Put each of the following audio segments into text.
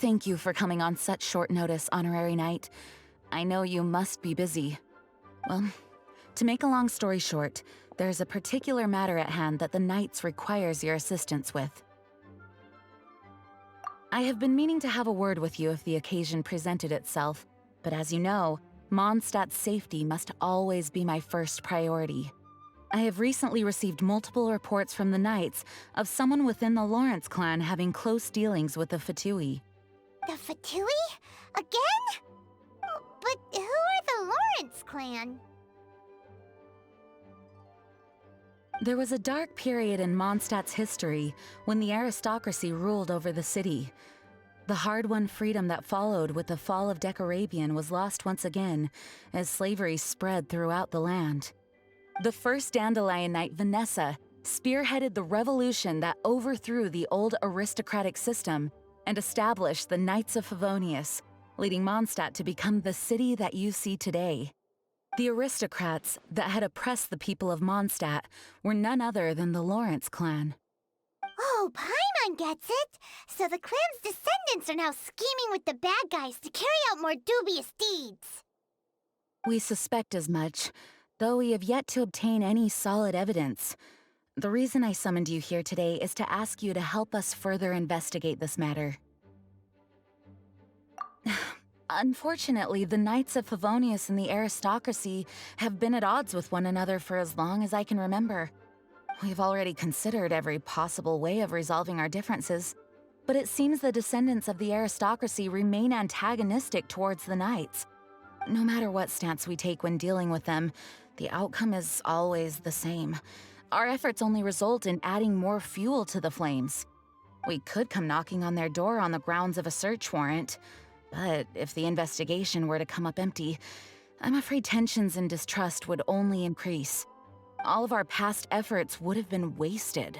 Thank you for coming on such short notice, Honorary Knight. I know you must be busy. Well, to make a long story short, there's a particular matter at hand that the Knights requires your assistance with. I have been meaning to have a word with you if the occasion presented itself, but as you know, Mondstadt's safety must always be my first priority. I have recently received multiple reports from the Knights of someone within the Lawrence clan having close dealings with the Fatui. The Fatui? Again? But who are the Lawrence clan? There was a dark period in Mondstadt's history when the aristocracy ruled over the city. The hard-won freedom that followed with the fall of Decarabian was lost once again as slavery spread throughout the land. The first Dandelion Knight, Vanessa, spearheaded the revolution that overthrew the old aristocratic system and established the Knights of Favonius, leading Mondstadt to become the city that you see today. The aristocrats that had oppressed the people of Mondstadt were none other than the Lawrence clan. Oh, Paimon gets it! So the clan's descendants are now scheming with the bad guys to carry out more dubious deeds. We suspect as much, though we have yet to obtain any solid evidence. The reason I summoned you here today is to ask you to help us further investigate this matter. Unfortunately, the Knights of Favonius and the aristocracy have been at odds with one another for as long as I can remember. We've already considered every possible way of resolving our differences, but it seems the descendants of the aristocracy remain antagonistic towards the Knights. No matter what stance we take when dealing with them, the outcome is always the same. Our efforts only result in adding more fuel to the flames. We could come knocking on their door on the grounds of a search warrant, but if the investigation were to come up empty, I'm afraid tensions and distrust would only increase. All of our past efforts would have been wasted.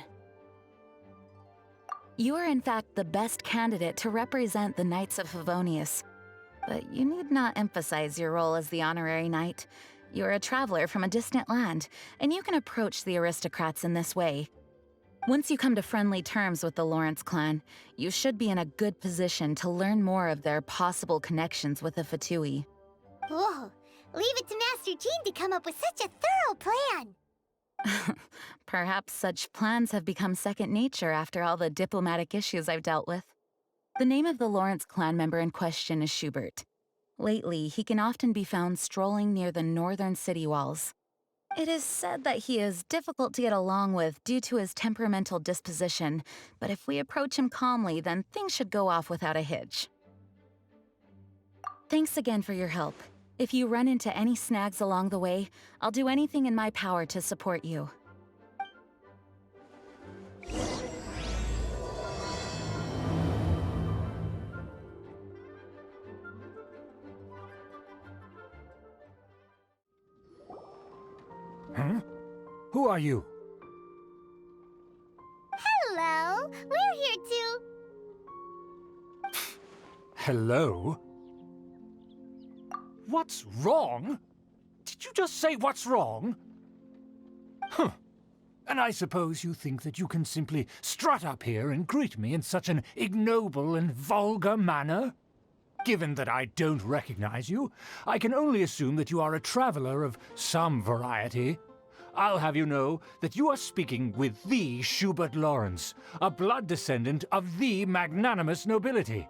You are in fact the best candidate to represent the Knights of Favonius, but you need not emphasize your role as the Honorary Knight. You're a traveler from a distant land, and you can approach the aristocrats in this way. Once you come to friendly terms with the Lawrence clan, you should be in a good position to learn more of their possible connections with the Fatui. Whoa, leave it to Master Jean to come up with such a thorough plan! Perhaps such plans have become second nature after all the diplomatic issues I've dealt with. The name of the Lawrence clan member in question is Schubert. Lately, he can often be found strolling near the northern city walls. It is said that he is difficult to get along with due to his temperamental disposition, but if we approach him calmly, then things should go off without a hitch. Thanks again for your help. If you run into any snags along the way, I'll do anything in my power to support you. Huh? Who are you? Hello, we're here to... Hello? What's wrong? Did you just say what's wrong? Huh. And I suppose you think that you can simply strut up here and greet me in such an ignoble and vulgar manner? Given that I don't recognize you, I can only assume that you are a traveler of some variety. I'll have you know that you are speaking with the Schubert Lawrence, a blood descendant of the magnanimous nobility.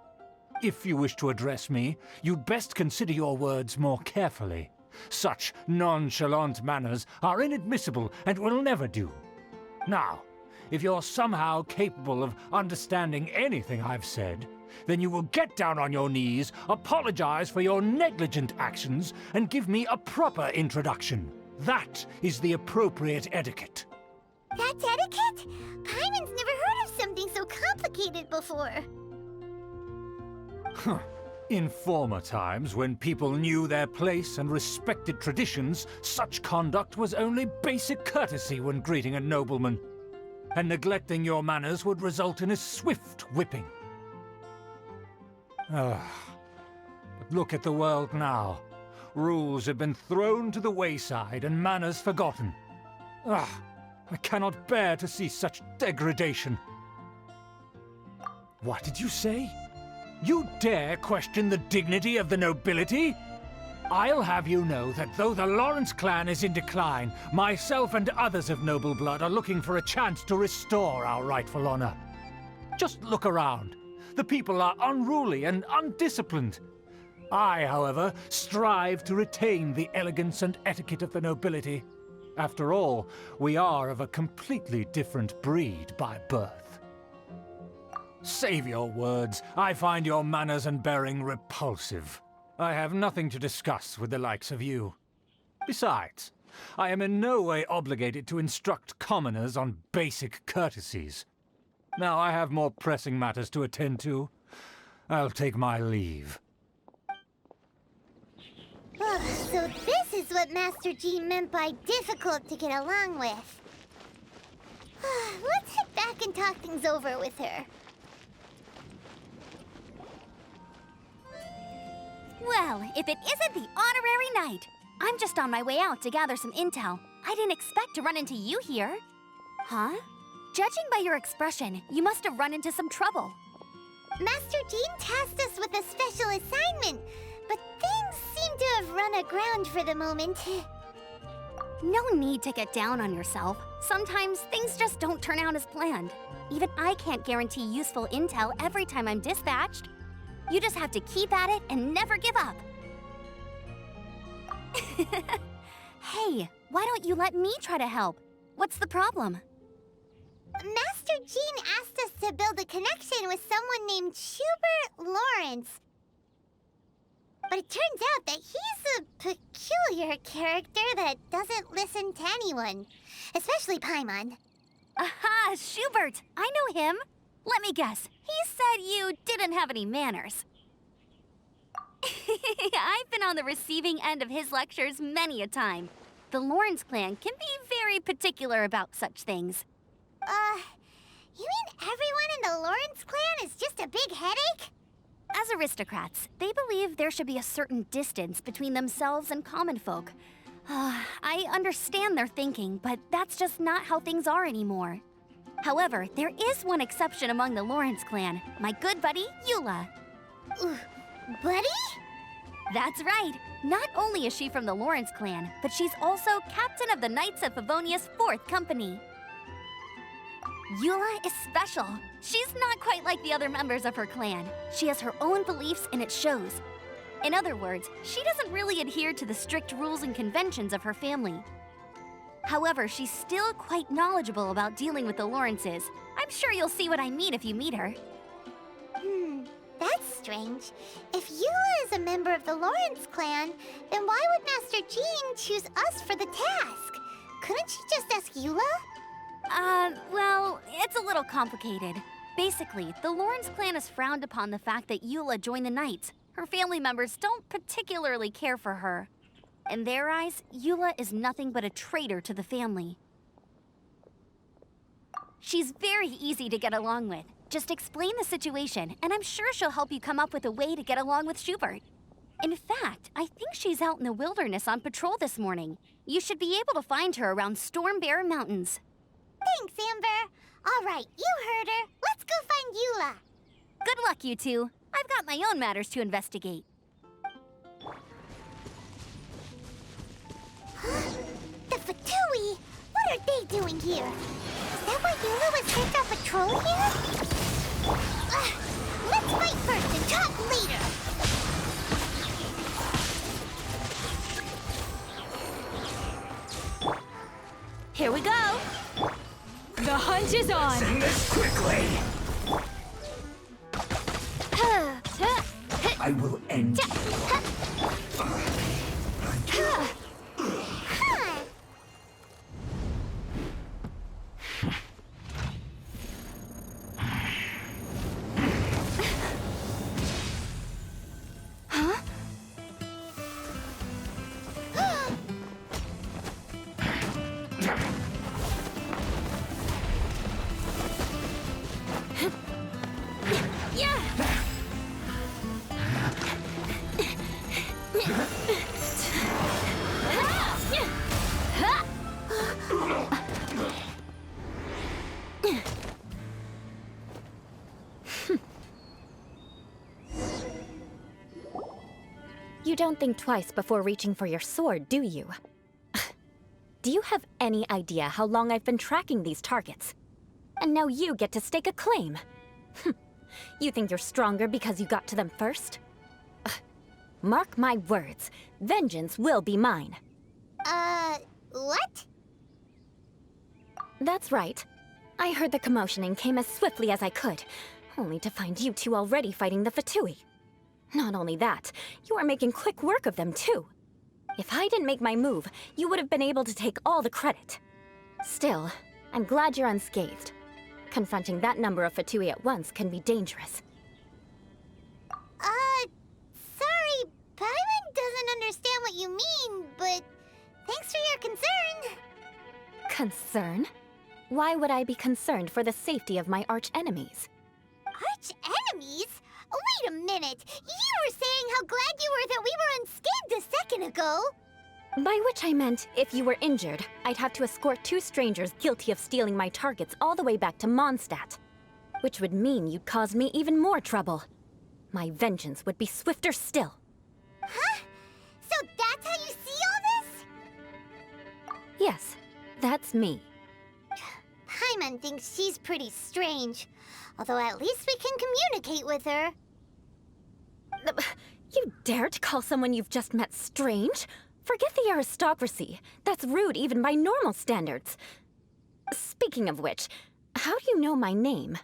If you wish to address me, you'd best consider your words more carefully. Such nonchalant manners are inadmissible and will never do. Now, if you're somehow capable of understanding anything I've said, then you will get down on your knees, apologize for your negligent actions, and give me a proper introduction. That is the appropriate etiquette. That's etiquette? Paimon's never heard of something so complicated before. Huh. In former times, when people knew their place and respected traditions, such conduct was only basic courtesy when greeting a nobleman. And neglecting your manners would result in a swift whipping. But look at the world now. Rules have been thrown to the wayside and manners forgotten. I cannot bear to see such degradation. What did you say? You dare question the dignity of the nobility? I'll have you know that though the Lawrence clan is in decline, myself and others of noble blood are looking for a chance to restore our rightful honor. Just look around. The people are unruly and undisciplined. I, however, strive to retain the elegance and etiquette of the nobility. After all, we are of a completely different breed by birth. Save your words. I find your manners and bearing repulsive. I have nothing to discuss with the likes of you. Besides, I am in no way obligated to instruct commoners on basic courtesies. Now I have more pressing matters to attend to. I'll take my leave. So this is what Master G meant by difficult to get along with. Let's head back and talk things over with her. Well, if it isn't the honorary knight. I'm just on my way out to gather some intel. I didn't expect to run into you here. Huh? Judging by your expression, you must have run into some trouble. Master Jean tasked us with a special assignment, but things seem to have run aground for the moment. No need to get down on yourself. Sometimes things just don't turn out as planned. Even I can't guarantee useful intel every time I'm dispatched. You just have to keep at it and never give up. Hey, why don't you let me try to help? What's the problem? Master Jean asked us to build a connection with someone named Schubert Lawrence. But it turns out that he's a peculiar character that doesn't listen to anyone, especially Paimon. Aha, Schubert! I know him. Let me guess, he said you didn't have any manners. I've been on the receiving end of his lectures many a time. The Lawrence clan can be very particular about such things. You mean everyone in the Lawrence clan is just a big headache? As aristocrats, they believe there should be a certain distance between themselves and common folk. I understand their thinking, but that's just not how things are anymore. However, there is one exception among the Lawrence clan, my good buddy, Eula. Buddy? That's right. Not only is she from the Lawrence clan, but she's also captain of the Knights of Favonia's 4th company. Eula is special. She's not quite like the other members of her clan. She has her own beliefs and it shows. In other words, she doesn't really adhere to the strict rules and conventions of her family. However, she's still quite knowledgeable about dealing with the Lawrences. I'm sure you'll see what I mean if you meet her. That's strange. If Eula is a member of the Lawrence clan, then why would Master Jean choose us for the task? Couldn't she just ask Eula? Well, it's a little complicated. Basically, the Lawrence clan has frowned upon the fact that Eula joined the Knights. Her family members don't particularly care for her. In their eyes, Eula is nothing but a traitor to the family. She's very easy to get along with. Just explain the situation, and I'm sure she'll help you come up with a way to get along with Schubert. In fact, I think she's out in the wilderness on patrol this morning. You should be able to find her around Storm Bear Mountains. Thanks, Amber. All right, you heard her. Let's go find Eula. Good luck, you two. I've got my own matters to investigate. The Fatui? What are they doing here? Is that why Eula was sent on patrol here? Let's fight first and talk later. Here we go. The hunt is on. Send this quickly. I will end you. You don't think twice before reaching for your sword, do you? Do you have any idea how long I've been tracking these targets? And now you get to stake a claim. You think you're stronger because you got to them first? Mark my words, vengeance will be mine. What? That's right. I heard the commotion and came as swiftly as I could, only to find you two already fighting the Fatui. Not only that, you are making quick work of them too. If I didn't make my move, you would have been able to take all the credit. Still, I'm glad you're unscathed. Confronting that number of Fatui at once can be dangerous. Sorry, Paimon doesn't understand what you mean, but thanks for your concern. Concern? Why would I be concerned for the safety of my arch-enemies? Arch-enemies? Wait a minute! You were saying how glad you were that we were unscathed a second ago! By which I meant, if you were injured, I'd have to escort 2 strangers guilty of stealing my targets all the way back to Mondstadt. Which would mean you'd cause me even more trouble. My vengeance would be swifter still. Huh? So that's how you see all this? Yes, that's me. Paimon thinks she's pretty strange. Although at least we can communicate with her. You dare to call someone you've just met strange? Forget the aristocracy. That's rude even by normal standards. Speaking of which, how do you know my name?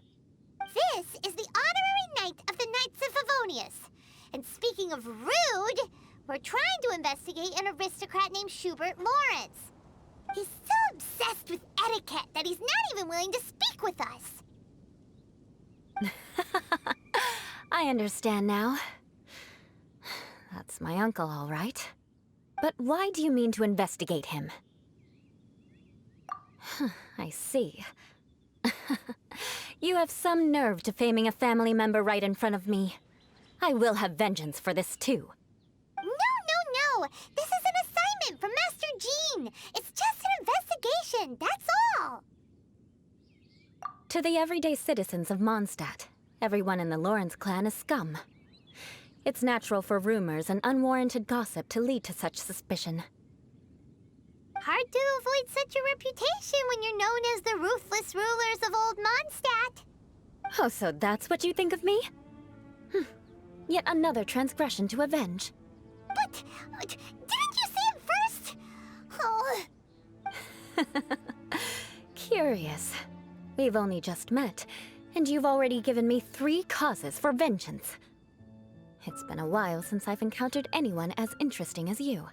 This is the honorary knight of the Knights of Favonius. And speaking of rude, we're trying to investigate an aristocrat named Schubert Lawrence. He's so obsessed with etiquette that he's not even willing to speak with us. I understand now. That's my uncle, all right. But why do you mean to investigate him? I see. You have some nerve to faming a family member right in front of me. I will have vengeance for this too. No! This is an assignment from Master Jean! It's just an investigation, that's all! To the everyday citizens of Mondstadt, everyone in the Lawrence clan is scum. It's natural for rumors and unwarranted gossip to lead to such suspicion. Hard to avoid such a reputation when you're known as the ruthless rulers of Old Mondstadt. Oh, so that's what you think of me? Yet another transgression to avenge. But, didn't you say it first? Oh. Curious. We've only just met, and you've already given me 3 causes for vengeance. It's been a while since I've encountered anyone as interesting as you.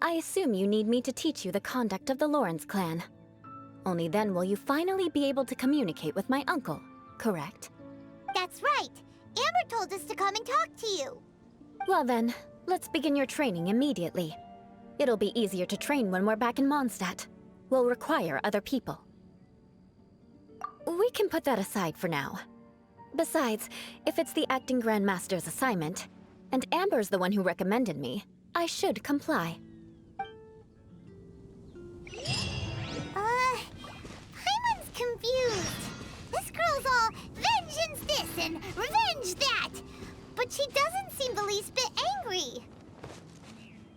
I assume you need me to teach you the conduct of the Lawrence clan. Only then will you finally be able to communicate with my uncle, correct? That's right. Amber told us to come and talk to you. Well then, let's begin your training immediately. It'll be easier to train when we're back in Mondstadt. We'll require other people. We can put that aside for now. Besides, if it's the acting Grandmaster's assignment, and Amber's the one who recommended me, I should comply. Paimon's confused. This girl's all vengeance this and revenge that. But she doesn't seem the least bit angry.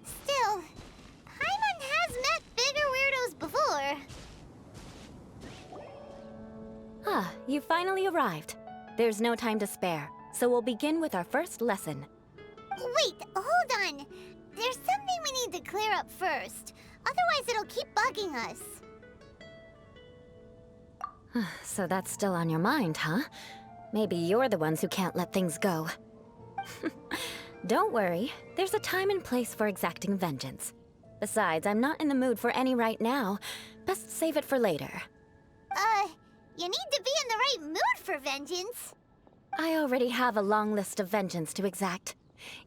Still, Paimon has met bigger weirdos before. Ah, you finally arrived. There's no time to spare, so we'll begin with our first lesson. Wait, hold on. There's something we need to clear up first. Otherwise, it'll keep bugging us. So that's still on your mind, huh? Maybe you're the ones who can't let things go. Don't worry, there's a time and place for exacting vengeance. Besides, I'm not in the mood for any right now. Best save it for later. You need to be in the right mood for vengeance. I already have a long list of vengeance to exact.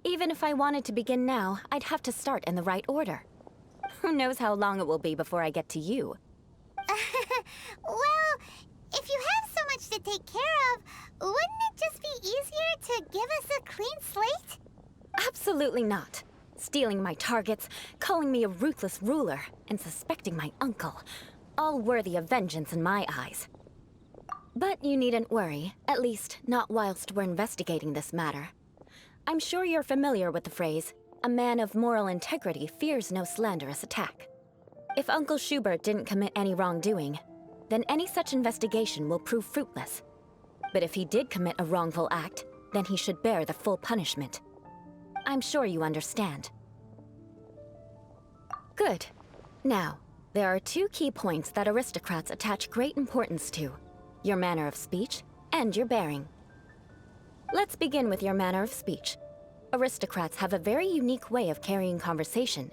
Even if I wanted to begin now, I'd have to start in the right order. Who knows how long it will be before I get to you? Well, if you have so much to take care of, wouldn't it just be easier to give us a clean slate? Absolutely not. Stealing my targets, calling me a ruthless ruler, and suspecting my uncle. All worthy of vengeance in my eyes. But you needn't worry, at least not whilst we're investigating this matter. I'm sure you're familiar with the phrase, a man of moral integrity fears no slanderous attack. If Uncle Schubert didn't commit any wrongdoing, then any such investigation will prove fruitless. But if he did commit a wrongful act, then he should bear the full punishment. I'm sure you understand. Good. Now, there are two key points that aristocrats attach great importance to: your manner of speech and your bearing. Let's begin with your manner of speech. Aristocrats have a very unique way of carrying conversation,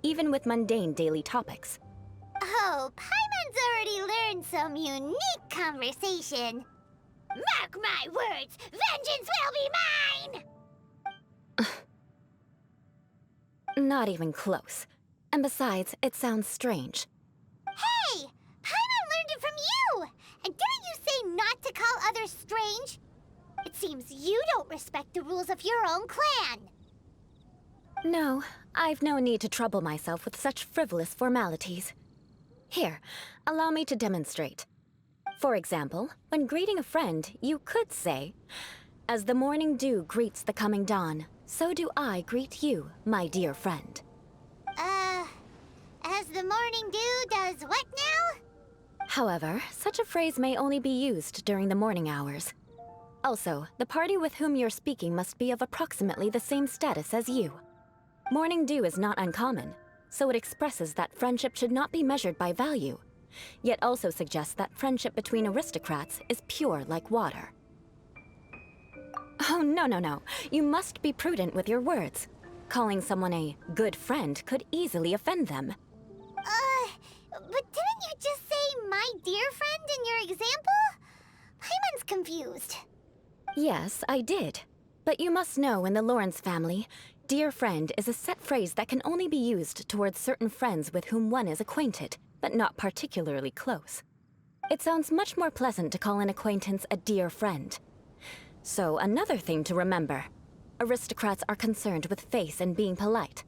even with mundane daily topics. Oh, Paimon's already learned some unique conversation. Mark my words, vengeance will be mine! Not even close. And besides, it sounds strange. Hey! Paimon learned it from you! And didn't you say not to call others strange? It seems you don't respect the rules of your own clan. No, I've no need to trouble myself with such frivolous formalities. Here, allow me to demonstrate. For example, when greeting a friend, you could say, "As the morning dew greets the coming dawn, so do I greet you, my dear friend." As the morning dew does what now? However, such a phrase may only be used during the morning hours. Also, the party with whom you're speaking must be of approximately the same status as you. Morning dew is not uncommon, so it expresses that friendship should not be measured by value, yet also suggests that friendship between aristocrats is pure like water. Oh, no. You must be prudent with your words. Calling someone a good friend could easily offend them. But didn't you just say my dear friend in your example? Paimon's confused. Yes, I did. But you must know in the Lawrence family, dear friend is a set phrase that can only be used towards certain friends with whom one is acquainted, but not particularly close. It sounds much more pleasant to call an acquaintance a dear friend. So another thing to remember, aristocrats are concerned with face and being polite.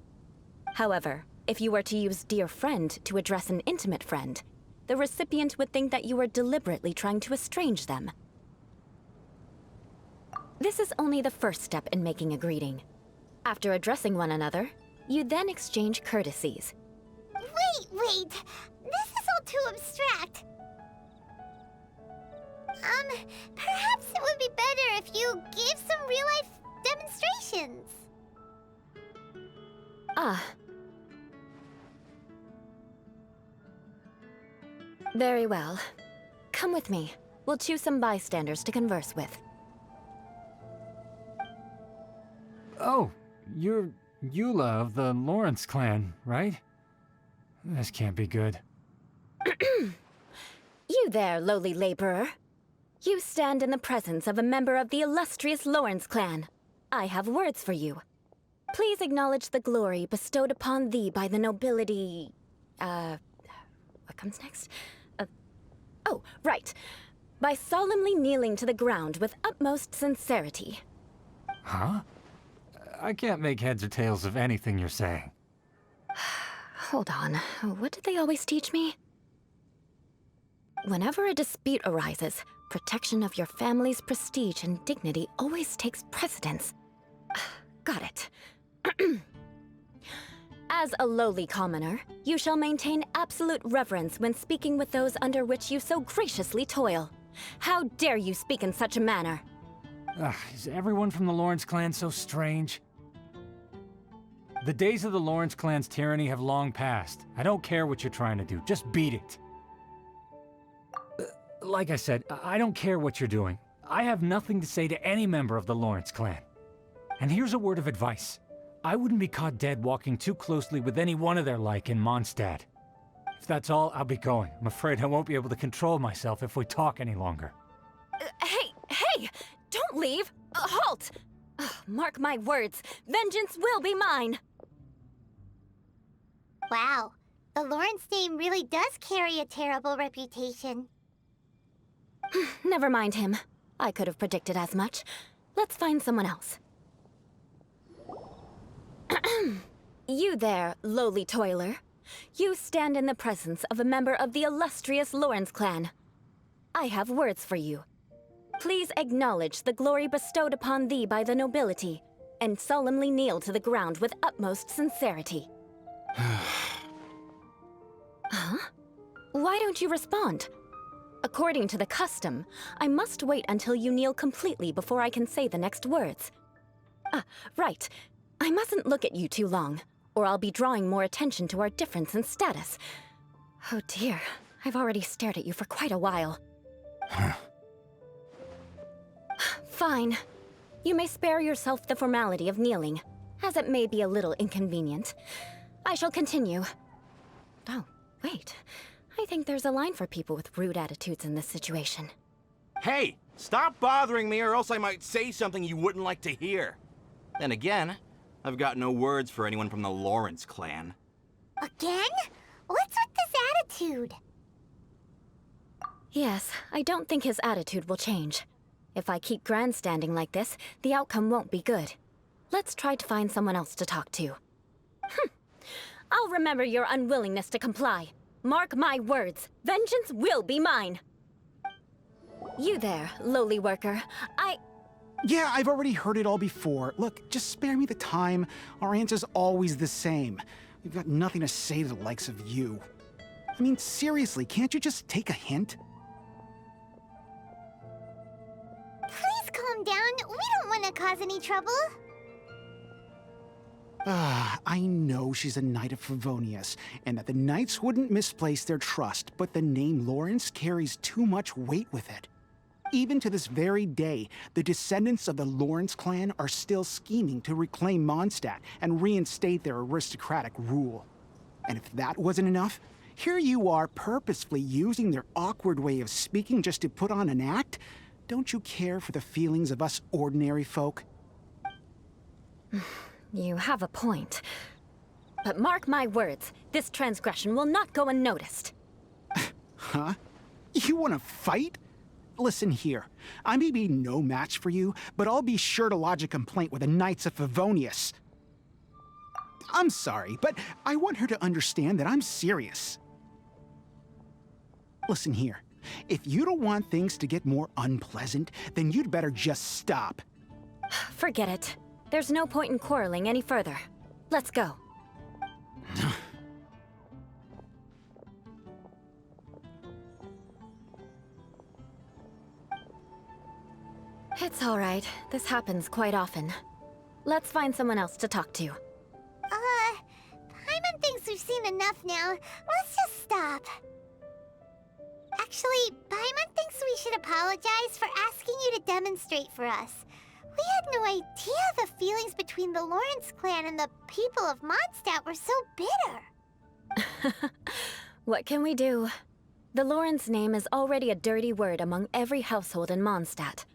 However, if you were to use dear friend to address an intimate friend, the recipient would think that you were deliberately trying to estrange them. This is only the first step in making a greeting. After addressing one another, you then exchange courtesies. Wait! This is all too abstract. Perhaps it would be better if you gave some real-life demonstrations. Ah. Very well. Come with me. We'll choose some bystanders to converse with. Oh, you're Eula of the Lawrence clan, right? This can't be good. You there, lowly laborer. You stand in the presence of a member of the illustrious Lawrence clan. I have words for you. Please acknowledge the glory bestowed upon thee by the nobility... What comes next? Oh, right. By solemnly kneeling to the ground with utmost sincerity. Huh? I can't make heads or tails of anything you're saying. Hold on. What did they always teach me? Whenever a dispute arises, protection of your family's prestige and dignity always takes precedence. Got it. As a lowly commoner, you shall maintain absolute reverence when speaking with those under which you so graciously toil. How dare you speak in such a manner? Is everyone from the Lawrence clan so strange? The days of the Lawrence clan's tyranny have long passed. I don't care what you're trying to do, just beat it. Like I said, I don't care what you're doing. I have nothing to say to any member of the Lawrence clan. And here's a word of advice. I wouldn't be caught dead walking too closely with any one of their like in Mondstadt. If that's all, I'll be going. I'm afraid I won't be able to control myself if we talk any longer. Hey! Don't leave! Halt! Mark my words, vengeance will be mine! Wow, the Lawrence name really does carry a terrible reputation. Never mind him. I could have predicted as much. Let's find someone else. You there, lowly toiler. You stand in the presence of a member of the illustrious Lawrence clan. I have words for you. Please acknowledge the glory bestowed upon thee by the nobility, and solemnly kneel to the ground with utmost sincerity. Huh? Why don't you respond? According to the custom, I must wait until you kneel completely before I can say the next words. Ah, right. I mustn't look at you too long, or I'll be drawing more attention to our difference in status. Oh dear, I've already stared at you for quite a while. Fine. You may spare yourself the formality of kneeling, as it may be a little inconvenient. I shall continue. Oh, wait. I think there's a line for people with rude attitudes in this situation. Hey, stop bothering me or else I might say something you wouldn't like to hear. Then again, I've got no words for anyone from the Lawrence clan. Again? What's with this attitude? Yes, I don't think his attitude will change. If I keep grandstanding like this, the outcome won't be good. Let's try to find someone else to talk to. I'll remember your unwillingness to comply. Mark my words, vengeance will be mine. You there, lowly worker. Yeah, I've already heard it all before. Look, just spare me the time. Our answer's always the same. We've got nothing to say to the likes of you. I mean, seriously, can't you just take a hint? Please calm down. We don't want to cause any trouble. I know she's a Knight of Favonius, and that the Knights wouldn't misplace their trust, but the name Lawrence carries too much weight with it. Even to this very day, the descendants of the Lawrence clan are still scheming to reclaim Mondstadt and reinstate their aristocratic rule. And if that wasn't enough, here you are purposefully using their awkward way of speaking just to put on an act? Don't you care for the feelings of us ordinary folk? You have a point. But mark my words, this transgression will not go unnoticed. Huh? You want to fight? Listen here, I may be no match for you, but I'll be sure to lodge a complaint with the Knights of Favonius. I'm sorry, but I want her to understand that I'm serious. Listen here, if you don't want things to get more unpleasant, then you'd better just stop. Forget it. There's no point in quarreling any further. Let's go. It's all right. This happens quite often. Let's find someone else to talk to. Paimon thinks we've seen enough now. Let's just stop. Actually, Paimon thinks we should apologize for asking you to demonstrate for us. We had no idea the feelings between the Lawrence clan and the people of Mondstadt were so bitter. What can we do? The Lawrence name is already a dirty word among every household in Mondstadt.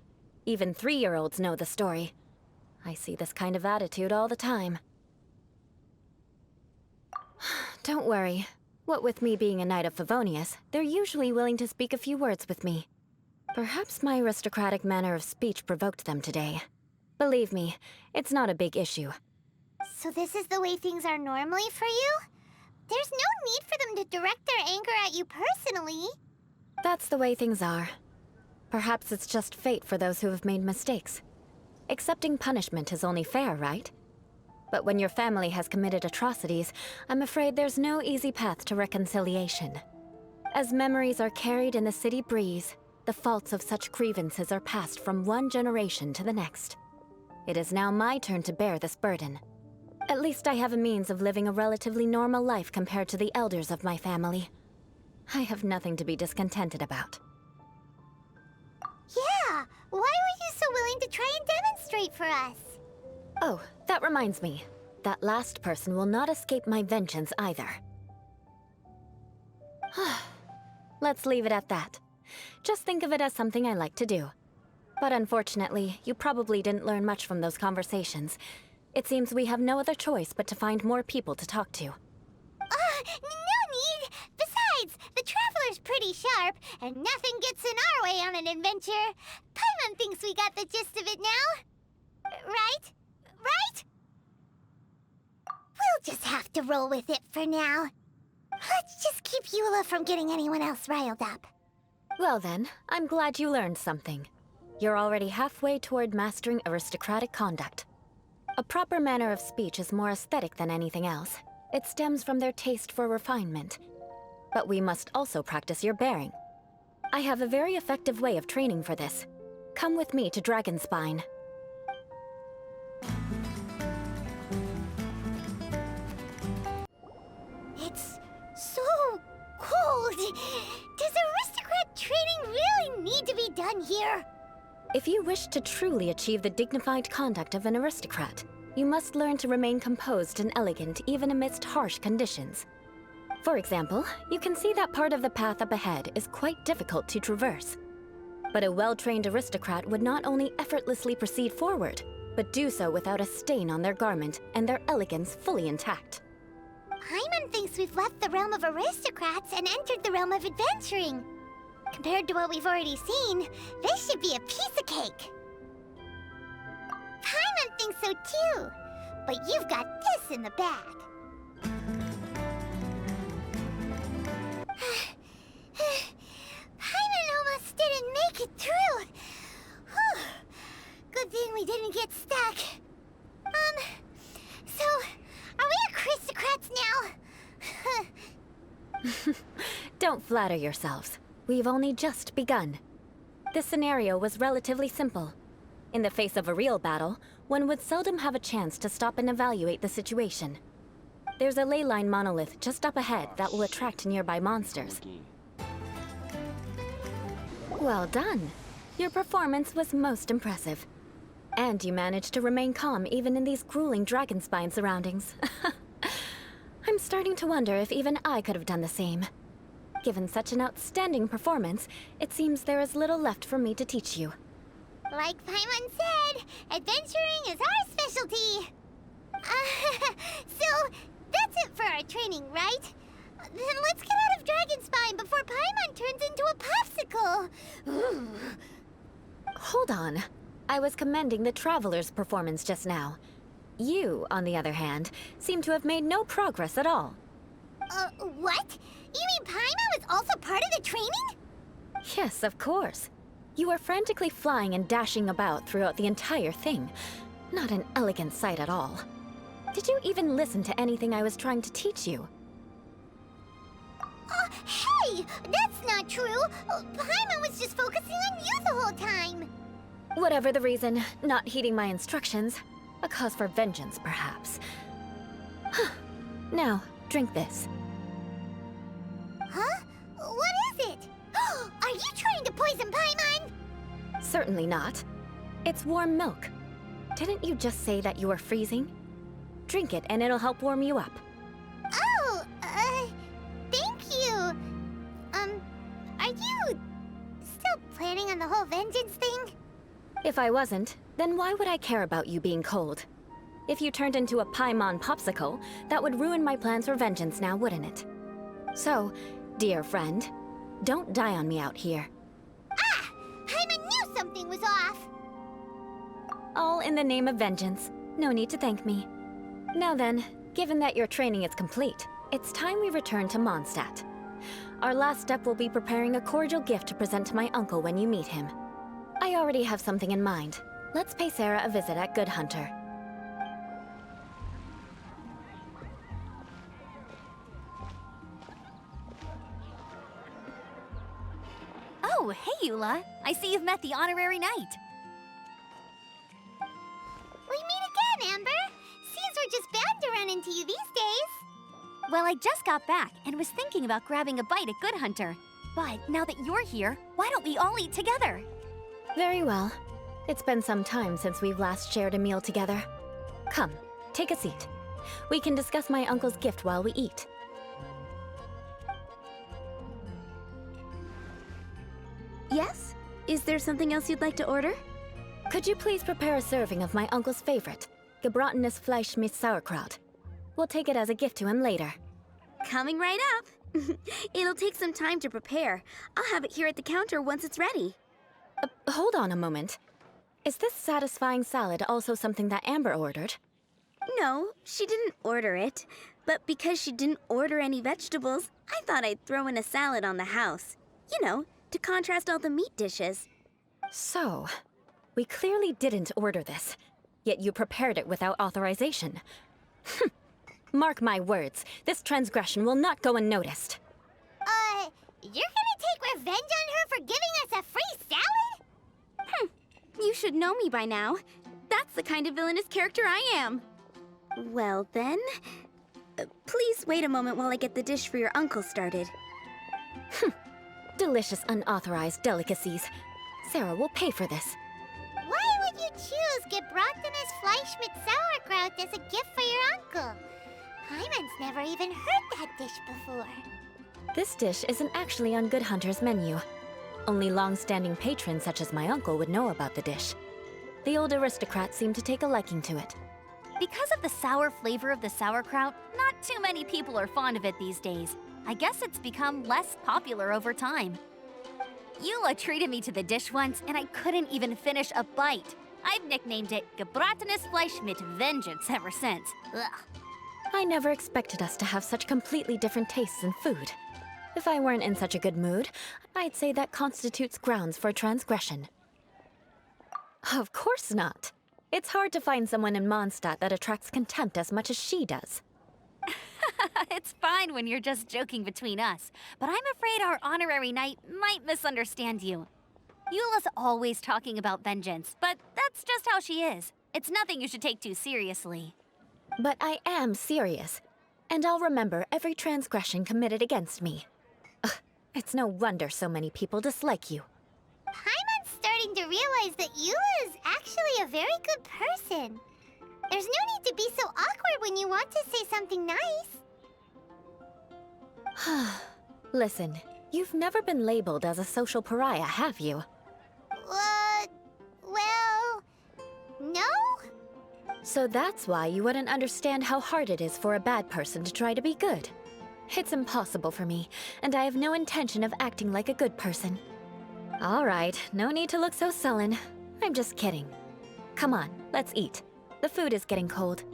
Even 3-year-olds know the story. I see this kind of attitude all the time. Don't worry. What with me being a Knight of Favonius, they're usually willing to speak a few words with me. Perhaps my aristocratic manner of speech provoked them today. Believe me, it's not a big issue. So this is the way things are normally for you? There's no need for them to direct their anger at you personally. That's the way things are. Perhaps it's just fate for those who have made mistakes. Accepting punishment is only fair, right? But when your family has committed atrocities, I'm afraid there's no easy path to reconciliation. As memories are carried in the city breeze, the faults of such grievances are passed from one generation to the next. It is now my turn to bear this burden. At least I have a means of living a relatively normal life compared to the elders of my family. I have nothing to be discontented about. Yeah, why were you so willing to try and demonstrate for us? Oh, that reminds me. That last person will not escape my vengeance either. Let's leave it at that. Just think of it as something I like to do. But unfortunately, you probably didn't learn much from those conversations. It seems we have no other choice but to find more people to talk to. No need! Besides, the Traveler's pretty sharp, and nothing gets in our way on an adventure. Paimon thinks we got the gist of it now. Right? Right? We'll just have to roll with it for now. Let's just keep Eula from getting anyone else riled up. Well then, I'm glad you learned something. You're already halfway toward mastering aristocratic conduct. A proper manner of speech is more aesthetic than anything else. It stems from their taste for refinement. But we must also practice your bearing. I have a very effective way of training for this. Come with me to Dragonspine. It's so cold. Does aristocrat training really need to be done here? If you wish to truly achieve the dignified conduct of an aristocrat, you must learn to remain composed and elegant even amidst harsh conditions. For example, you can see that part of the path up ahead is quite difficult to traverse. But a well-trained aristocrat would not only effortlessly proceed forward, but do so without a stain on their garment and their elegance fully intact. Paimon thinks we've left the realm of aristocrats and entered the realm of adventuring. Compared to what we've already seen, this should be a piece of cake. Paimon thinks so too, but you've got this in the bag. Paimon almost didn't make it through. Whew. Good thing we didn't get stuck. So, are we aristocrats now? Don't flatter yourselves. We've only just begun. This scenario was relatively simple. In the face of a real battle, one would seldom have a chance to stop and evaluate the situation. There's a ley line monolith just up ahead that will attract nearby monsters. Well done. Your performance was most impressive. And you managed to remain calm even in these grueling Dragonspine surroundings. I'm starting to wonder if even I could have done the same. Given such an outstanding performance, it seems there is little left for me to teach you. Like Paimon said, adventuring is our specialty. So, that's it for our training, right? Then let's get out of Dragonspine before Paimon turns into a popsicle. Hold on. I was commending the Traveler's performance just now. You, on the other hand, seem to have made no progress at all. What? You mean Paimon was also part of the training? Yes, of course. You were frantically flying and dashing about throughout the entire thing. Not an elegant sight at all. Did you even listen to anything I was trying to teach you? Hey! That's not true! Paimon was just focusing on you the whole time! Whatever the reason, not heeding my instructions. A cause for vengeance, perhaps. Now, drink this. Huh? What is it? Are you trying to poison Paimon? Certainly not. It's warm milk. Didn't you just say that you were freezing? Drink it and it'll help warm you up. Oh, thank you. Are you still planning on the whole vengeance thing? If I wasn't, then why would I care about you being cold? If you turned into a Paimon popsicle, that would ruin my plans for vengeance now, wouldn't it? So, dear friend, don't die on me out here. Ah! Paimon knew something was off! All in the name of vengeance. No need to thank me. Now then, given that your training is complete, it's time we return to Mondstadt. Our last step will be preparing a cordial gift to present to my uncle when you meet him. I already have something in mind. Let's pay Sarah a visit at Good Hunter. Oh, hey, Eula. I see you've met the honorary knight. We meet again, Amber! Seems we're just bound to run into you these days. Well, I just got back and was thinking about grabbing a bite at Good Hunter. But now that you're here, why don't we all eat together? Very well. It's been some time since we've last shared a meal together. Come, take a seat. We can discuss my uncle's gift while we eat. Yes? Is there something else you'd like to order? Could you please prepare a serving of my uncle's favorite, gebratenes Fleisch mit Sauerkraut? We'll take it as a gift to him later. Coming right up. It'll take some time to prepare. I'll have it here at the counter once it's ready. Hold on a moment. Is this satisfying salad also something that Amber ordered? No, she didn't order it. But because she didn't order any vegetables, I thought I'd throw in a salad on the house. You know, to contrast all the meat dishes. So, we clearly didn't order this. yet you prepared it without authorization. Mark my words, this transgression will not go unnoticed. You're gonna take revenge on her for giving us a free salad? You should know me by now. That's the kind of villainous character I am. Well then, please wait a moment while I get the dish for your uncle started. Delicious unauthorized delicacies. Sarah will pay for this. Why would you choose gebratenes Fleisch mit Sauerkraut as a gift for your uncle? Paimon's never even heard that dish before. This dish isn't actually on Good Hunter's menu. Only long-standing patrons such as my uncle would know about the dish. The old aristocrats seem to take a liking to it. Because of the sour flavor of the sauerkraut, not too many people are fond of it these days. I guess it's become less popular over time. Eula treated me to the dish once, and I couldn't even finish a bite. I've nicknamed it gebratenes Fleisch mit Vengeance ever since. Ugh. I never expected us to have such completely different tastes in food. If I weren't in such a good mood, I'd say that constitutes grounds for transgression. Of course not. It's hard to find someone in Mondstadt that attracts contempt as much as she does. It's fine when you're just joking between us, but I'm afraid our honorary knight might misunderstand you. Eula's always talking about vengeance, but that's just how she is. It's nothing you should take too seriously. But I am serious, and I'll remember every transgression committed against me. Ugh, it's no wonder so many people dislike you. Paimon's starting to realize that Eula is actually a very good person. There's no need to be so awkward when you want to say something nice. Listen, you've never been labeled as a social pariah, have you? Well, no? So that's why you wouldn't understand how hard it is for a bad person to try to be good. It's impossible for me, and I have no intention of acting like a good person. All right, no need to look so sullen. I'm just kidding. Come on, let's eat. The food is getting cold.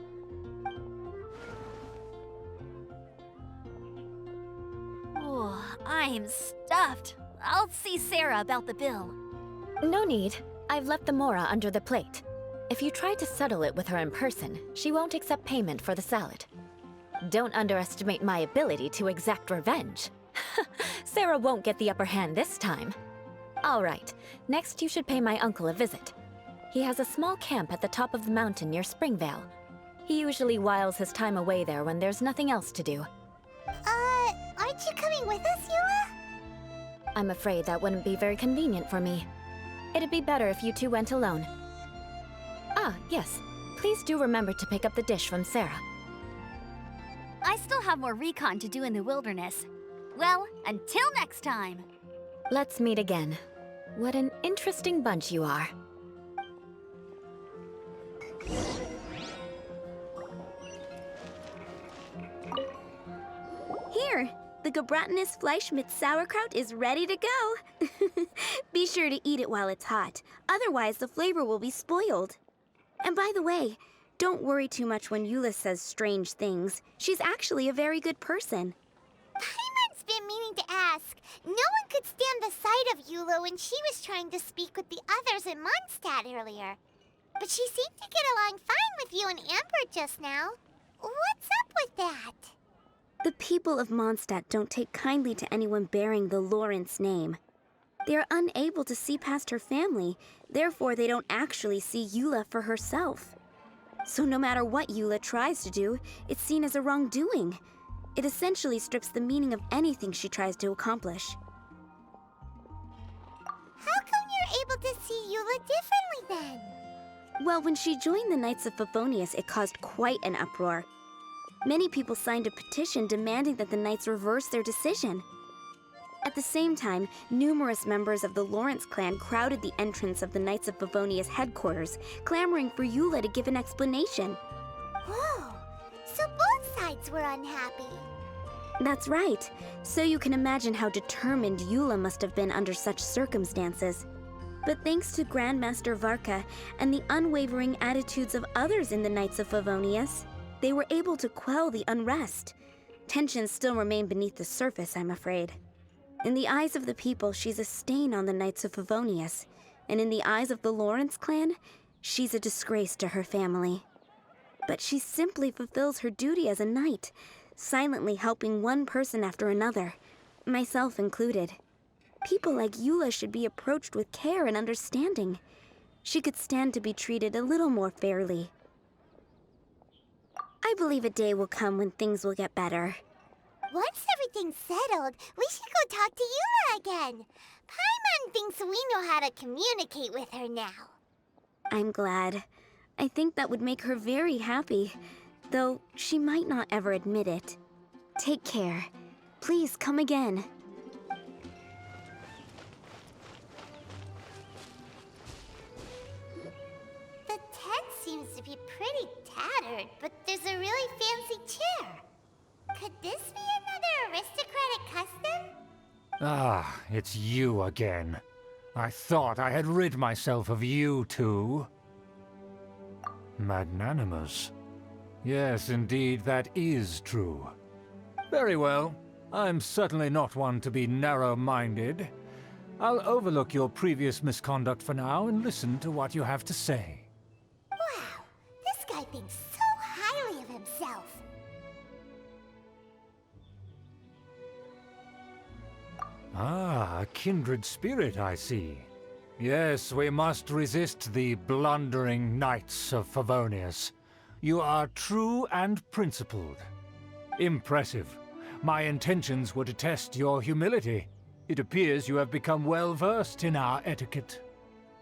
Oh, I'm stuffed. I'll see Sarah about the bill. No need. I've left the mora under the plate. If you try to settle it with her in person, she won't accept payment for the salad. Don't underestimate my ability to exact revenge. Sarah won't get the upper hand this time. All right, next you should pay my uncle a visit. He has a small camp at the top of the mountain near Springvale. He usually whiles his time away there when there's nothing else to do. Aren't you coming with us, Eula? I'm afraid that wouldn't be very convenient for me. It'd be better if you two went alone. Ah, yes. Please do remember to pick up the dish from Sarah. I still have more recon to do in the wilderness. Well, until next time. Let's meet again. What an interesting bunch you are. Here, the gebratenes Fleisch mit Sauerkraut is ready to go. Be sure to eat it while it's hot, otherwise the flavor will be spoiled. And by the way, don't worry too much when Eula says strange things. She's actually a very good person. Paimon's been meaning to ask. No one could stand the sight of Eula when she was trying to speak with the others in Mondstadt earlier. But she seemed to get along fine with you and Amber just now. What's up with that? The people of Mondstadt don't take kindly to anyone bearing the Lawrence name. They are unable to see past her family, therefore they don't actually see Eula for herself. So no matter what Eula tries to do, it's seen as a wrongdoing. It essentially strips the meaning of anything she tries to accomplish. How come you're able to see Eula differently then? Well, when she joined the Knights of Favonius, it caused quite an uproar. Many people signed a petition demanding that the Knights reverse their decision. At the same time, numerous members of the Lawrence clan crowded the entrance of the Knights of Favonius headquarters, clamoring for Eula to give an explanation. Whoa, so both sides were unhappy. That's right. So you can imagine how determined Eula must have been under such circumstances. But thanks to Grandmaster Varka and the unwavering attitudes of others in the Knights of Favonius, they were able to quell the unrest. Tensions still remain beneath the surface, I'm afraid. In the eyes of the people, she's a stain on the Knights of Favonius, and in the eyes of the Lawrence clan, She's a disgrace to her family. But she simply fulfills her duty as a knight, silently helping one person after another, myself included. People like Eula should be approached with care and understanding. She could stand to be treated a little more fairly. I believe a day will come when things will get better. Once everything's settled, we should go talk to Eula again. Paimon thinks we know how to communicate with her now. I'm glad. I think that would make her very happy, though she might not ever admit it. Take care. Please come again. The tent seems to be pretty tattered, but there's a really fancy chair. Could this be another aristocratic custom? Ah, it's you again. I thought I had rid myself of you two. Magnanimous. Yes, indeed, that is true. Very well. I'm certainly not one to be narrow-minded. I'll overlook your previous misconduct for now and listen to what you have to say. Wow, this guy thinks so highly of himself. Ah, a kindred spirit, I see. Yes, we must resist the blundering knights of Favonius. You are true and principled. Impressive. My intentions were to test your humility. It appears you have become well-versed in our etiquette.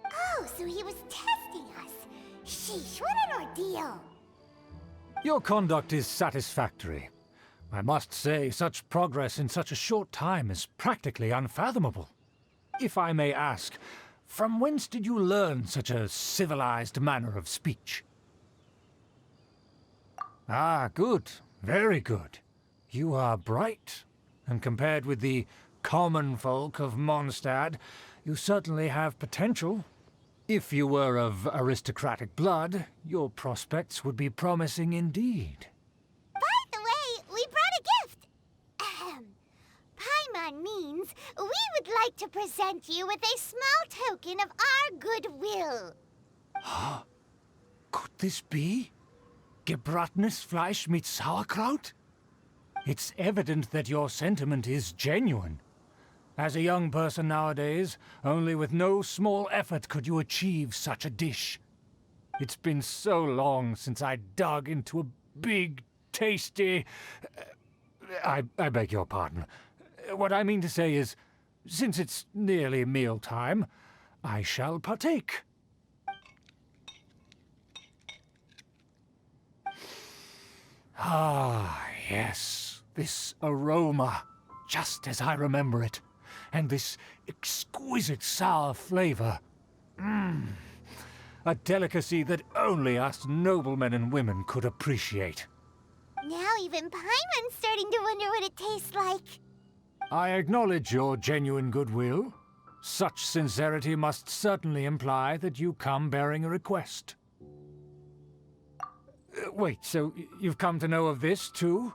Oh, so he was testing us. Sheesh, what an ordeal. Your conduct is satisfactory. I must say, such progress in such a short time is practically unfathomable. If I may ask, from whence did you learn such a civilized manner of speech? Ah, good. Very good. You are bright, and compared with the common folk of Mondstadt, you certainly have potential. If you were of aristocratic blood, your prospects would be promising indeed. By the way, we brought a gift. Paimon means we would like to present you with a small token of our goodwill. Huh? Could this be? Gebratenes Fleisch mit Sauerkraut? It's evident that your sentiment is genuine. As a young person nowadays, only with no small effort could you achieve such a dish. It's been so long since I dug into a big, tasty... I beg your pardon. What I mean to say is, since it's nearly mealtime, I shall partake. Ah, yes, this aroma, just as I remember it, and this exquisite sour flavor. A delicacy that only us noblemen and women could appreciate. Now even Paimon's starting to wonder what it tastes like. I acknowledge your genuine goodwill. Such sincerity must certainly imply that you come bearing a request. Wait, so you've come to know of this, too?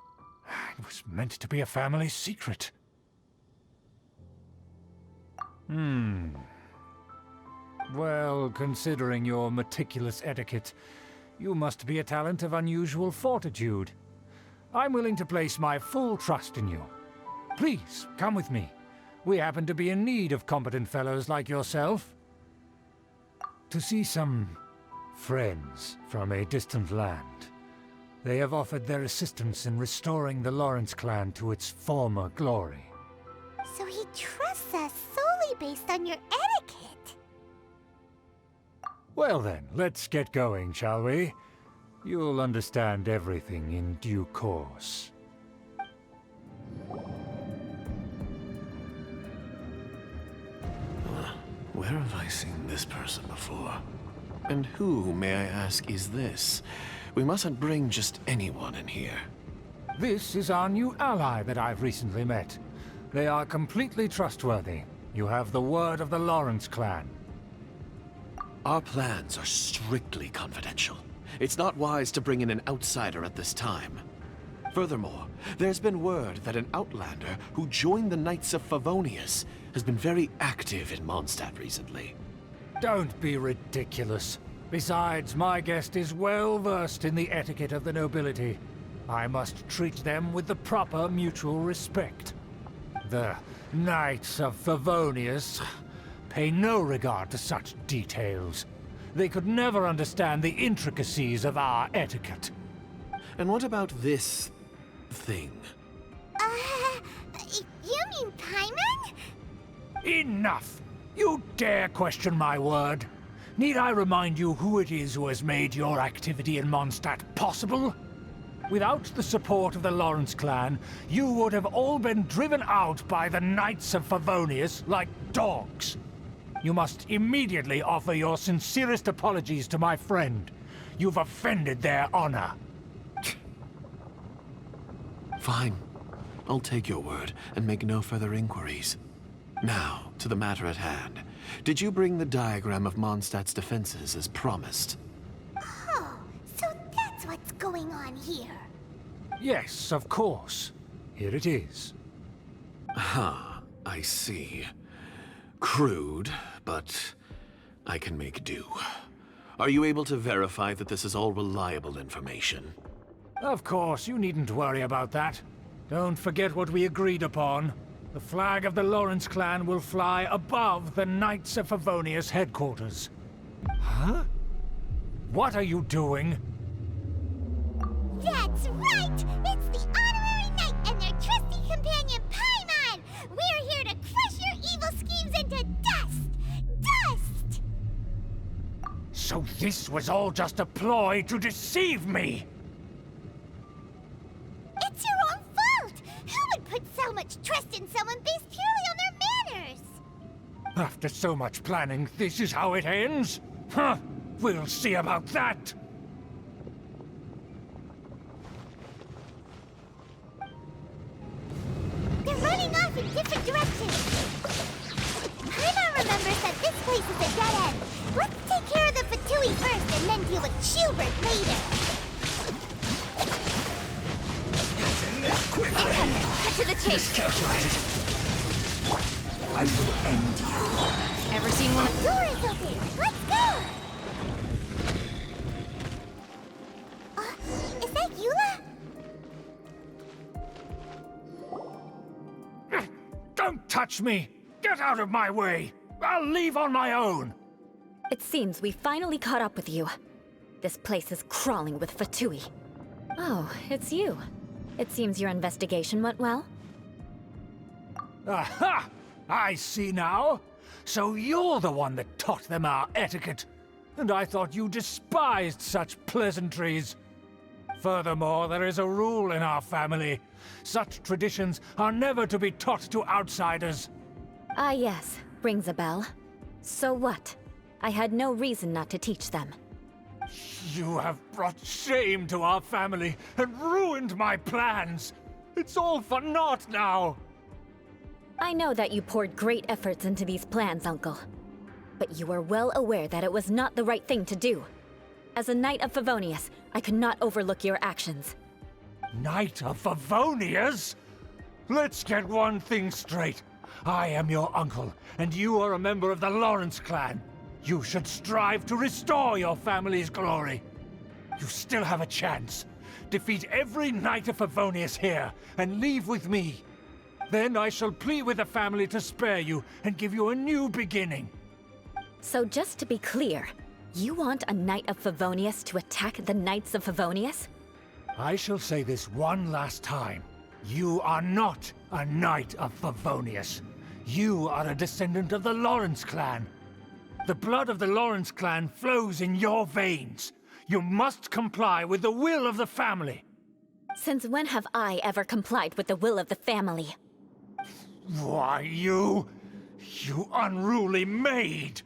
It was meant to be a family secret. Well, considering your meticulous etiquette, you must be a talent of unusual fortitude. I'm willing to place my full trust in you. Please, come with me. We happen to be in need of competent fellows like yourself. To see some friends from a distant land. They have offered their assistance in restoring the Lawrence clan to its former glory. So he trusts us solely based on your etiquette. Well then, let's get going, shall we? You'll understand everything in due course. Where have I seen this person before? And who, may I ask, is this? We mustn't bring just anyone in here. This is our new ally that I've recently met. They are completely trustworthy. You have the word of the Lawrence clan. Our plans are strictly confidential. It's not wise to bring in an outsider at this time. Furthermore, there's been word that an outlander who joined the Knights of Favonius has been very active in Mondstadt recently. Don't be ridiculous. Besides, my guest is well versed in the etiquette of the nobility. I must treat them with the proper mutual respect. The Knights of Favonius pay no regard to such details. They could never understand the intricacies of our etiquette. And what about this thing? You mean Paimon? Enough! You dare question my word? Need I remind you who it is who has made your activity in Mondstadt possible? Without the support of the Lawrence clan, you would have all been driven out by the Knights of Favonius like dogs. You must immediately offer your sincerest apologies to my friend. You've offended their honor. Fine. I'll take your word and make no further inquiries. Now, to the matter at hand. Did you bring the diagram of Mondstadt's defenses as promised? Oh, so that's what's going on here. Yes, of course. Here it is. I see. Crude, but I can make do. Are you able to verify that this is all reliable information? Of course, you needn't worry about that. Don't forget what we agreed upon. The flag of the Lawrence clan will fly above the Knights of Favonius headquarters. Huh? What are you doing? That's right! It's the Honorary Knight and their trusty companion, Paimon! We're here to crush your evil schemes into dust! Dust! So this was all just a ploy to deceive me! It's your own fault! Who would put so much trust in someone based purely on their manners? After so much planning, this is how it ends? Huh! We'll see about that! They're running off in different directions. Paimon remembers that this place is a dead end. Let's take care of the Fatui first and then deal with Schubert later. Get to the chase. Calculated. I will end you. Ever seen one of... Door is open. Let's go. Is that Eula? Don't touch me! Get out of my way! I'll leave on my own! It seems we finally caught up with you. This place is crawling with Fatui. Oh, it's you. It seems your investigation went well. Aha! I see now. So you're the one that taught them our etiquette. And I thought you despised such pleasantries. Furthermore, there is a rule in our family. Such traditions are never to be taught to outsiders. Ah yes, rings a bell. So what? I had no reason not to teach them. You have brought shame to our family and ruined my plans. It's all for naught now. I know that you poured great efforts into these plans, Uncle. But you are well aware that it was not the right thing to do. As a Knight of Favonius, I could not overlook your actions. Knight of Favonius? Let's get one thing straight. I am your uncle, and you are a member of the Lawrence clan. You should strive to restore your family's glory. You still have a chance. Defeat every Knight of Favonius here, and leave with me. Then I shall plead with the family to spare you and give you a new beginning. So just to be clear, you want a Knight of Favonius to attack the Knights of Favonius? I shall say this one last time. You are not a Knight of Favonius. You are a descendant of the Lawrence clan. The blood of the Lawrence clan flows in your veins. You must comply with the will of the family. Since when have I ever complied with the will of the family? Why, you unruly maid!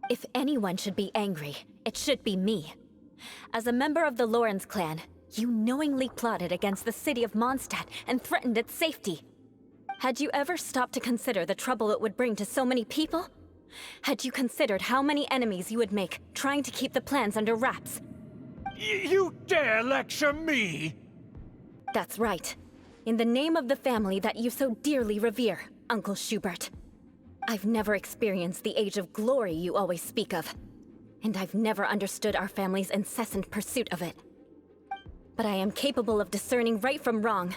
If anyone should be angry, it should be me. As a member of the Lawrence clan, you knowingly plotted against the city of Mondstadt and threatened its safety. Had you ever stopped to consider the trouble it would bring to so many people? Had you considered how many enemies you would make trying to keep the plans under wraps? You dare lecture me? That's right. In the name of the family that you so dearly revere, Uncle Schubert. I've never experienced the age of glory you always speak of. and I've never understood our family's incessant pursuit of it. But I am capable of discerning right from wrong,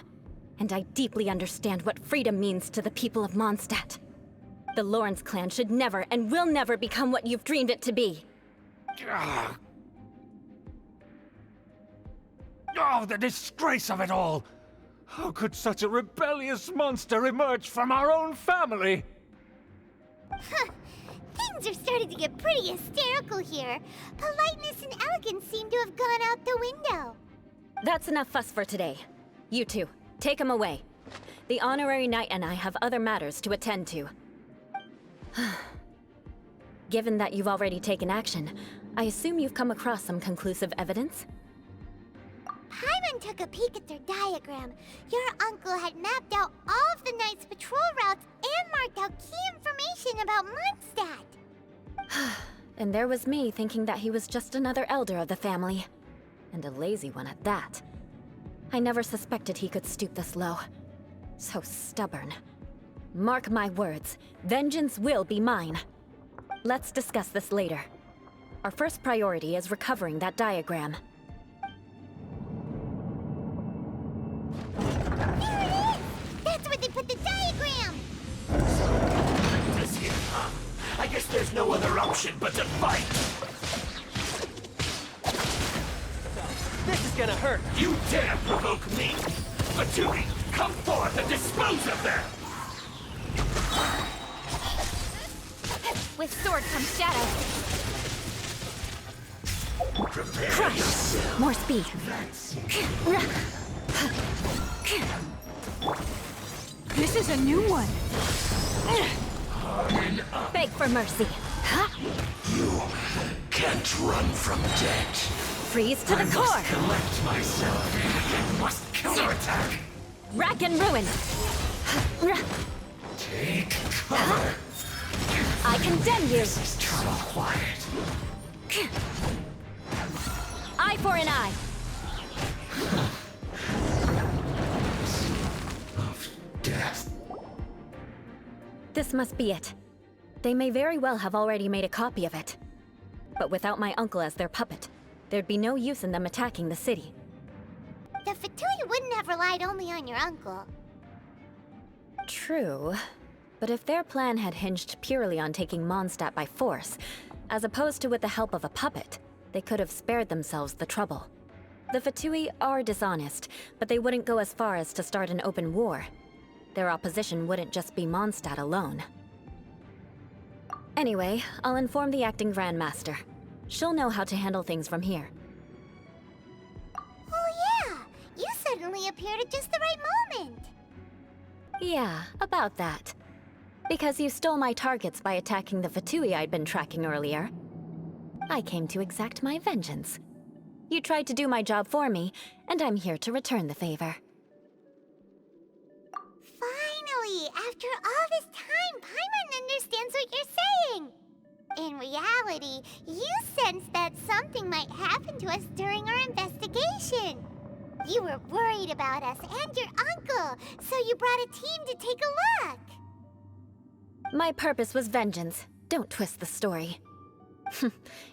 and I deeply understand what freedom means to the people of Mondstadt. The Lawrence clan should never and will never become what you've dreamed it to be. Oh, the disgrace of it all! How could such a rebellious monster emerge from our own family? Things are starting to get pretty hysterical here. Politeness and elegance seem to have gone out the window. That's enough fuss for today. You two, take him away. The honorary knight and I have other matters to attend to. Given that you've already taken action, I assume you've come across some conclusive evidence? Paimon took a peek at their diagram. Your uncle had mapped out all of the Knight's patrol routes and marked out key information about Mondstadt. And there was me thinking that he was just another elder of the family. And a lazy one at that. I never suspected he could stoop this low. So stubborn. Mark my words, vengeance will be mine. Let's discuss this later. Our first priority is recovering that diagram. There it is! That's where they put the diagram! This here, huh? I guess there's no other option but to fight! This is gonna hurt! You dare provoke me! Fatui, come forth and dispose of them! With sword comes shadow. Prepare yourself. More speed. This is a new one. Beg for mercy. You can't run from death. Freeze to the I core. must collect myself and must counterattack. Rack and ruin. Take cover. I condemn you. This is trouble quiet. Eye for an eye. Of death. This must be it. They may very well have already made a copy of it. But without my uncle as their puppet, there'd be no use in them attacking the city. The Fatui wouldn't have relied only on your uncle. True. But if their plan had hinged purely on taking Mondstadt by force, as opposed to with the help of a puppet, they could have spared themselves the trouble. The Fatui are dishonest, but they wouldn't go as far as to start an open war. Their opposition wouldn't just be Mondstadt alone. Anyway, I'll inform the acting Grandmaster. She'll know how to handle things from here. Oh yeah! You suddenly appeared at just the right moment! Yeah, about that. Because you stole my targets by attacking the Fatui I'd been tracking earlier. I came to exact my vengeance. You tried to do my job for me, and I'm here to return the favor. Finally! After all this time, Paimon understands what you're saying! In reality, you sensed that something might happen to us during our investigation. You were worried about us and your uncle, so you brought a team to take a look. My purpose was vengeance. Don't twist the story.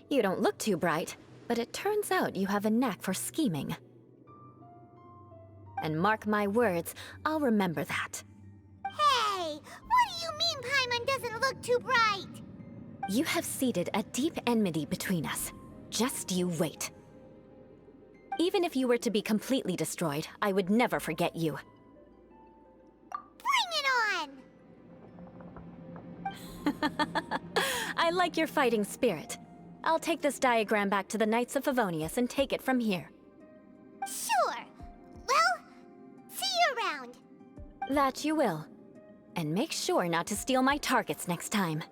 You don't look too bright, but it turns out you have a knack for scheming. And mark my words, I'll remember that. Hey, what do you mean Paimon doesn't look too bright? You have seeded a deep enmity between us. Just you wait. Even if you were to be completely destroyed, I would never forget you. Bring it on! I like your fighting spirit. I'll take this diagram back to the Knights of Favonius and take it from here. Sure. Well, see you around. That you will. And make sure not to steal my targets next time.